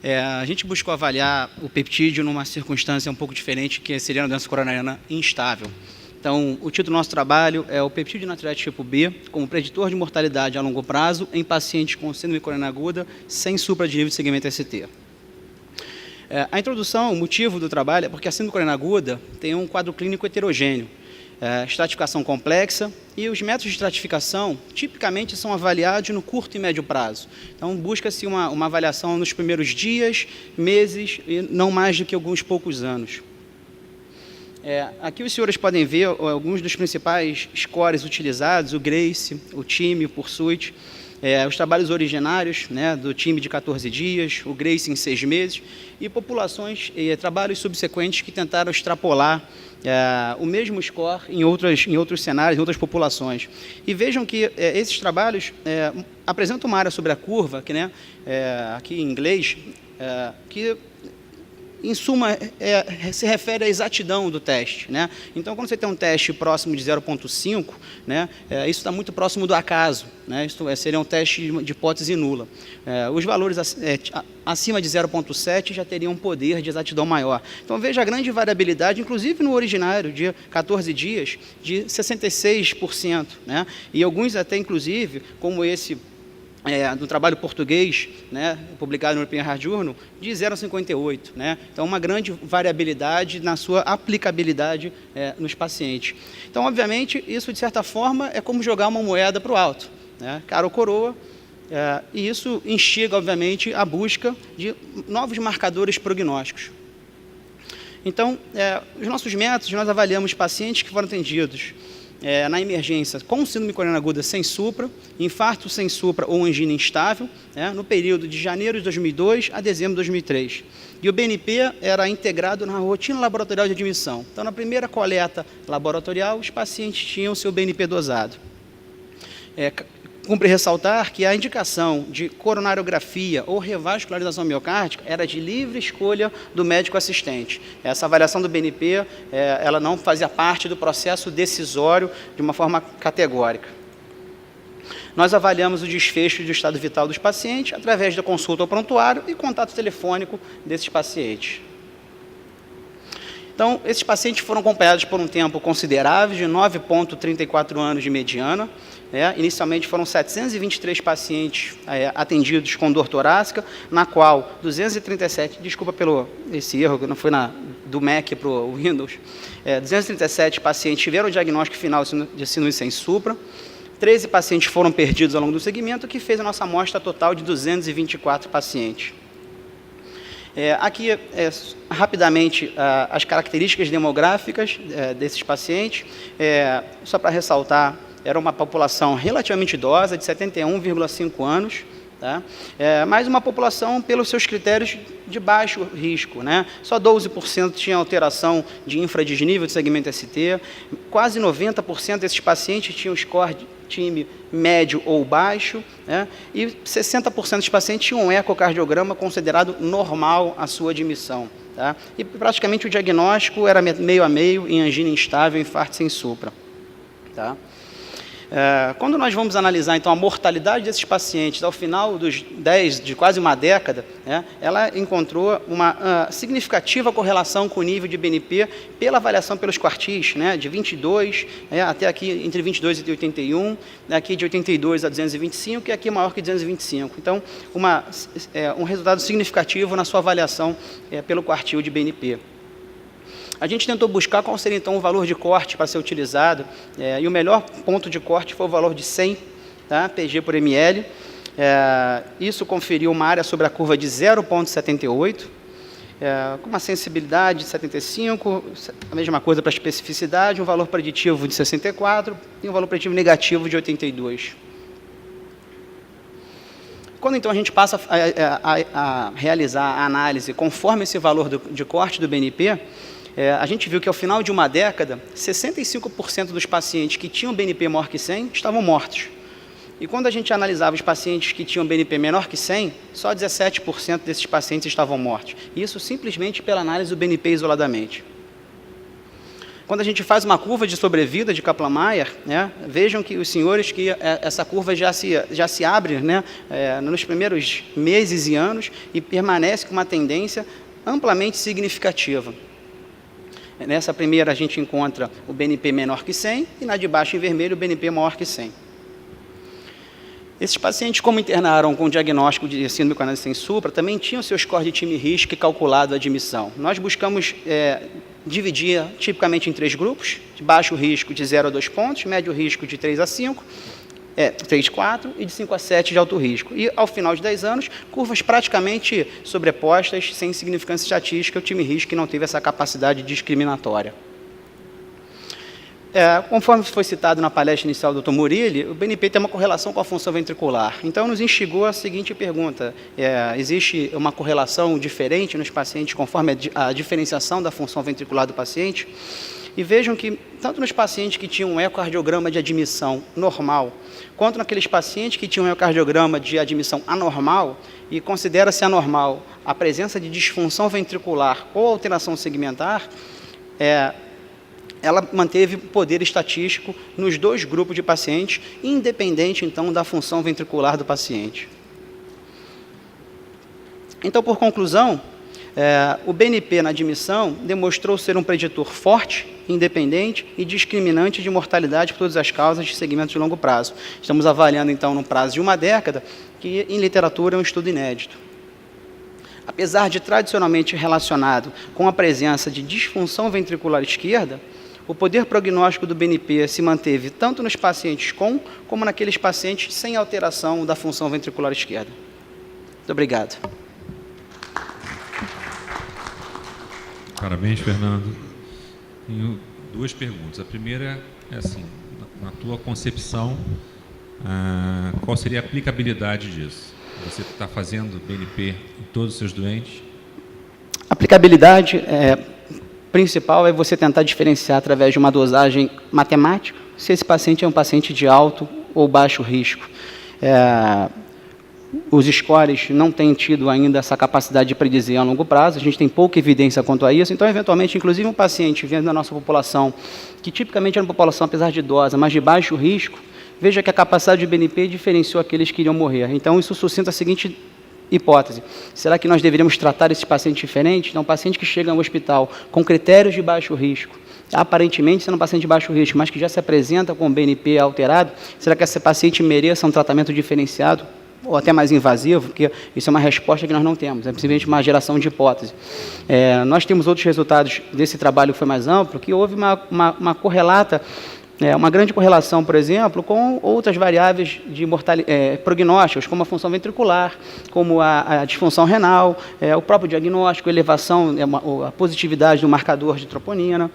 A gente buscou avaliar o peptídeo numa circunstância um pouco diferente, que seria a doença coronariana instável. Então, o título do nosso trabalho é o peptídeo natriurético tipo B como preditor de mortalidade a longo prazo em pacientes com síndrome coronariana aguda sem supra de nível de segmento ST. A introdução, o motivo do trabalho é porque a síndrome coronariana aguda tem um quadro clínico heterogêneo, estratificação complexa, e os métodos de estratificação tipicamente são avaliados no curto e médio prazo. Então, busca-se uma avaliação nos primeiros dias, meses, e não mais do que alguns poucos anos. Aqui os senhores podem ver alguns dos principais scores utilizados, o GRACE, o TIME, o Pursuit, os trabalhos originários, né, do TIME de 14 dias, o GRACE em 6 meses, e populações e trabalhos subsequentes que tentaram extrapolar o mesmo score em outros cenários, em outras populações. E vejam que esses trabalhos apresentam uma área sobre a curva, que, né, aqui em inglês, que em suma, se refere à exatidão do teste, né? Então, quando você tem um teste próximo de 0,5, né, isso está muito próximo do acaso, né? Isso seria um teste de hipótese nula. Os valores acima de 0,7 já teriam um poder de exatidão maior. Então, veja a grande variabilidade, inclusive no originário, de 14 dias, de 66%, né? E alguns até, inclusive, como esse do trabalho português, né, publicado no European Heart Journal, de 0,58. Né? Então, uma grande variabilidade na sua aplicabilidade nos pacientes. Então, obviamente, isso, de certa forma, é como jogar uma moeda para o alto, né? Cara ou coroa, e isso instiga, obviamente, a busca de novos marcadores prognósticos. Então, os nossos métodos, nós avaliamos pacientes que foram atendidos na emergência com síndrome coronariana aguda sem supra, infarto sem supra ou angina instável, no período de janeiro de 2002 a dezembro de 2003. E o BNP era integrado na rotina laboratorial de admissão. Então, na primeira coleta laboratorial, os pacientes tinham seu BNP dosado. Cumpre ressaltar que a indicação de coronariografia ou revascularização miocárdica era de livre escolha do médico assistente. Essa avaliação do BNP, ela não fazia parte do processo decisório de uma forma categórica. Nós avaliamos o desfecho do estado vital dos pacientes através da consulta ao prontuário e contato telefônico desses pacientes. Então, esses pacientes foram acompanhados por um tempo considerável, de 9,34 anos de mediana. Inicialmente foram 723 pacientes atendidos com dor torácica, na qual 237, desculpa pelo esse erro, que não foi do Mac para o Windows, 237 pacientes tiveram o diagnóstico final de síndrome sem supra, 13 pacientes foram perdidos ao longo do segmento, que fez a nossa amostra total de 224 pacientes. Aqui, rapidamente, as características demográficas desses pacientes, só para ressaltar, era uma população relativamente idosa, de 71,5 anos, tá? Mas uma população, pelos seus critérios, de baixo risco, né? Só 12% tinha alteração de infradisnível de segmento ST, quase 90% desses pacientes tinham score de TIME médio ou baixo, né? E 60% dos pacientes tinham um ecocardiograma considerado normal à sua admissão. Tá? E praticamente o diagnóstico era meio a meio em angina instável, infarto sem supra. Tá? Quando nós vamos analisar, então, a mortalidade desses pacientes ao final de quase uma década, ela encontrou uma significativa correlação com o nível de BNP pela avaliação pelos quartis, de 22, até aqui entre 22 e 81, aqui de 82 a 225 e aqui maior que 225. Então, um resultado significativo na sua avaliação pelo quartil de BNP. A gente tentou buscar qual seria, então, o valor de corte para ser utilizado, e o melhor ponto de corte foi o valor de 100, tá, PG por ml. Isso conferiu uma área sobre a curva de 0,78, com uma sensibilidade de 75, a mesma coisa para a especificidade, um valor preditivo de 64 e um valor preditivo negativo de 82. Quando, então, a gente passa a realizar a análise conforme esse valor de corte do BNP, a gente viu que, ao final de uma década, 65% dos pacientes que tinham BNP maior que 100 estavam mortos. E quando a gente analisava os pacientes que tinham BNP menor que 100, só 17% desses pacientes estavam mortos. Isso simplesmente pela análise do BNP isoladamente. Quando a gente faz uma curva de sobrevida de Kaplan-Meier, né, vejam que os senhores que essa curva já se abre, né, nos primeiros meses e anos e permanece com uma tendência amplamente significativa. Nessa primeira a gente encontra o BNP menor que 100 e na de baixo em vermelho o BNP maior que 100. Esses pacientes, como internaram com diagnóstico de síndrome coronariana sem supra, também tinham seu score de time risco calculado à admissão. Nós buscamos dividir tipicamente em 3 grupos, de baixo risco de 0 a 2 pontos, médio risco de 3 a 5, 3 a 4 e de 5 a 7 de alto risco. E, ao final de 10 anos, curvas praticamente sobrepostas, sem significância estatística, o time risco que não teve essa capacidade discriminatória. Conforme foi citado na palestra inicial do Dr. Murilli, o BNP tem uma correlação com a função ventricular. Então, nos instigou a seguinte pergunta: existe uma correlação diferente nos pacientes conforme a diferenciação da função ventricular do paciente? E vejam que, tanto nos pacientes que tinham um ecocardiograma de admissão normal, quanto naqueles pacientes que tinham um ecocardiograma de admissão anormal, e considera-se anormal a presença de disfunção ventricular ou alteração segmentar, ela manteve poder estatístico nos 2 grupos de pacientes, independente, então, da função ventricular do paciente. Então, por conclusão, o BNP na admissão demonstrou ser um preditor forte, independente e discriminante de mortalidade por todas as causas de segmento de longo prazo. Estamos avaliando, então, no prazo de 1 década, que, em literatura, é um estudo inédito. Apesar de tradicionalmente relacionado com a presença de disfunção ventricular esquerda, o poder prognóstico do BNP se manteve tanto nos pacientes com, como naqueles pacientes sem alteração da função ventricular esquerda. Muito obrigado. Parabéns, Fernando. Tenho 2 perguntas. A primeira é assim, na tua concepção, qual seria a aplicabilidade disso? Você está fazendo BNP em todos os seus doentes? A aplicabilidade principal é você tentar diferenciar através de uma dosagem matemática se esse paciente é um paciente de alto ou baixo risco. Os scores não têm tido ainda essa capacidade de predizer a longo prazo, a gente tem pouca evidência quanto a isso, então, eventualmente, inclusive um paciente vindo da nossa população, que tipicamente é uma população, apesar de idosa, mas de baixo risco, veja que a capacidade de BNP diferenciou aqueles que iriam morrer. Então, isso suscita a seguinte hipótese: será que nós deveríamos tratar esse paciente diferente? Então, um paciente que chega ao hospital com critérios de baixo risco, aparentemente sendo um paciente de baixo risco, mas que já se apresenta com BNP alterado, será que esse paciente mereça um tratamento diferenciado ou até mais invasivo? Porque isso é uma resposta que nós não temos, é simplesmente uma geração de hipótese. Nós temos outros resultados desse trabalho que foi mais amplo, que houve uma correlata, uma grande correlação, por exemplo, com outras variáveis de prognósticos, como a função ventricular, como a disfunção renal, o próprio diagnóstico, a elevação, a positividade do marcador de troponina.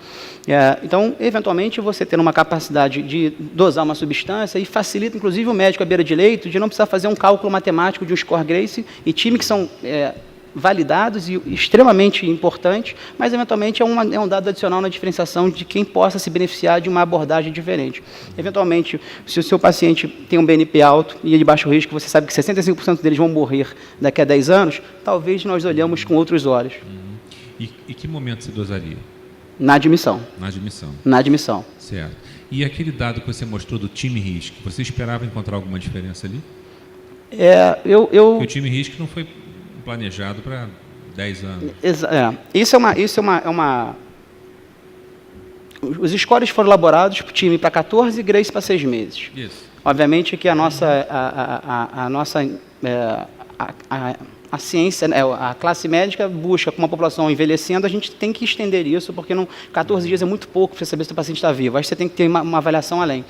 Então, eventualmente, você ter uma capacidade de dosar uma substância e facilita, inclusive, o médico à beira de leito de não precisar fazer um cálculo matemático de um score Grace e time que são validados e extremamente importantes, mas eventualmente é um dado adicional na diferenciação de quem possa se beneficiar de uma abordagem diferente. Eventualmente, se o seu paciente tem um BNP alto e de baixo risco, você sabe que 65% deles vão morrer daqui a 10 anos, talvez nós olhamos com outros olhos. E que momento você dosaria? Na admissão. Na admissão. Na admissão. Certo. E aquele dado que você mostrou do time risco, você esperava encontrar alguma diferença ali? Porque o time risco não foi planejado para 10 anos. Isso é uma... Os scores foram elaborados para o time para 14 e Grace para 6 meses. Isso. Obviamente que a ciência, a classe médica busca, com uma população envelhecendo, a gente tem que estender isso, porque 14 dias é muito pouco para saber se o paciente está vivo. Acho que você tem que ter uma avaliação além.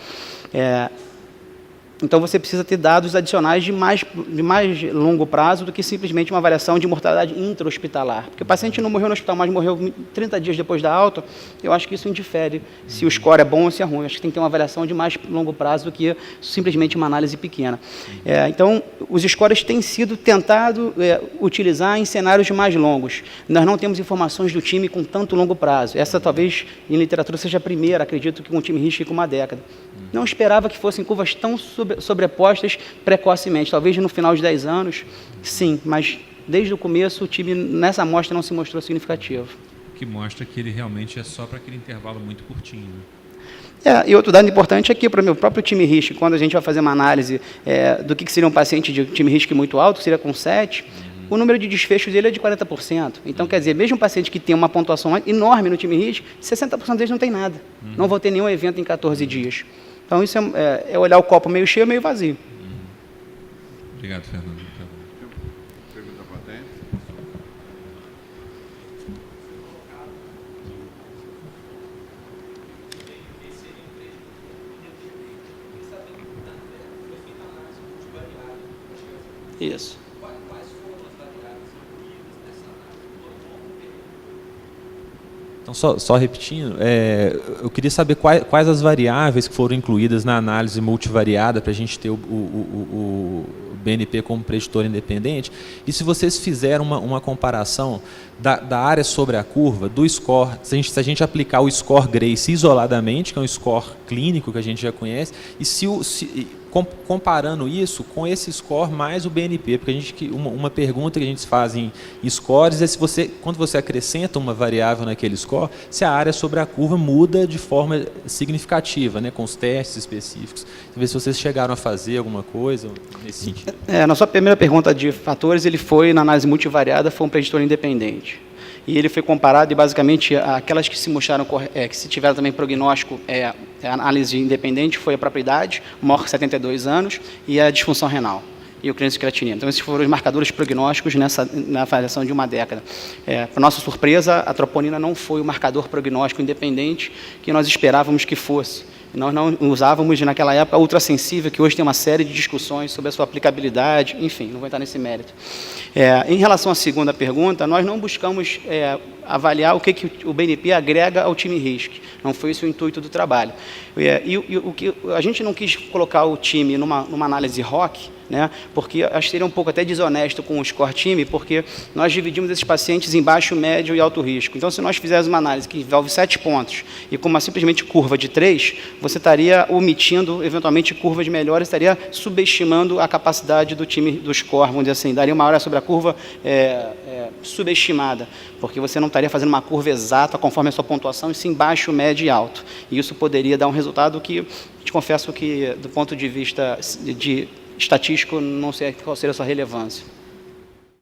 Então, você precisa ter dados adicionais de mais longo prazo do que simplesmente uma avaliação de mortalidade intra-hospitalar. Porque o paciente não morreu no hospital, mas morreu 30 dias depois da alta, eu acho que isso indifere se o score é bom ou se é ruim. Eu acho que tem que ter uma avaliação de mais longo prazo do que simplesmente uma análise pequena. Então, os scores têm sido tentado utilizar em cenários mais longos. Nós não temos informações do time com tanto longo prazo. Essa, talvez, em literatura, seja a primeira, acredito, que um time risco com 1 década. Não esperava que fossem curvas tão sobrepostas precocemente. Talvez no final de 10 anos, sim, mas desde o começo o time nessa amostra não se mostrou significativo. que mostra que ele realmente é só para aquele intervalo muito curtinho, né? E outro dado importante é que, para o meu próprio time RISC, quando a gente vai fazer uma análise do que seria um paciente de time RISC muito alto, seria com 7, o número de desfechos dele é de 40%. Então, quer dizer, mesmo um paciente que tem uma pontuação enorme no time RISC, 60% deles não tem nada. Não vão ter nenhum evento em 14 dias. Então, isso é olhar o copo meio cheio ou meio vazio. Obrigado, Fernando. Pergunta para a plateia. Isso. Então, só repetindo, eu queria saber quais as variáveis que foram incluídas na análise multivariada para a gente ter o BNP como preditor independente, e se vocês fizeram uma comparação da área sobre a curva, do score, se a gente aplicar o score Grace isoladamente, que é um score clínico que a gente já conhece, e comparando isso com esse score mais o BNP, porque uma pergunta que a gente faz em scores é quando você acrescenta uma variável naquele score, se a área sobre a curva muda de forma significativa, né, com os testes específicos. Ver se vocês chegaram a fazer alguma coisa nesse sentido. Na sua primeira pergunta de fatores, ele foi, na análise multivariada, foi um preditor independente. E ele foi comparado, e basicamente, aquelas que se mostraram, que se tiveram também prognóstico, a análise independente foi a própria idade, maior que 72 anos, e a disfunção renal, e o clínico de creatinina. Então, esses foram os marcadores prognósticos na avaliação de uma década. Para nossa surpresa, a troponina não foi o marcador prognóstico independente que nós esperávamos que fosse. Nós não usávamos, naquela época, a ultrassensível, que hoje tem uma série de discussões sobre a sua aplicabilidade, enfim, não vou entrar nesse mérito. Em relação à segunda pergunta, nós não buscamos avaliar o que o BNP agrega ao time RISC. Não foi esse o intuito do trabalho. O que a gente não quis colocar o time numa análise ROC, né, porque acho que seria um pouco até desonesto com o score time, porque nós dividimos esses pacientes em baixo, médio e alto risco. Então, se nós fizéssemos uma análise que envolve 7 pontos e com uma simplesmente curva de 3, você estaria omitindo, eventualmente, curvas melhores, estaria subestimando a capacidade do time do score, vamos dizer assim, daria uma área sobre a curva subestimada, porque você não estaria fazendo uma curva exata conforme a sua pontuação, e sim baixo, médio e alto. E isso poderia dar um resultado que, te confesso que, do ponto de vista estatístico, não sei qual seria a sua relevância.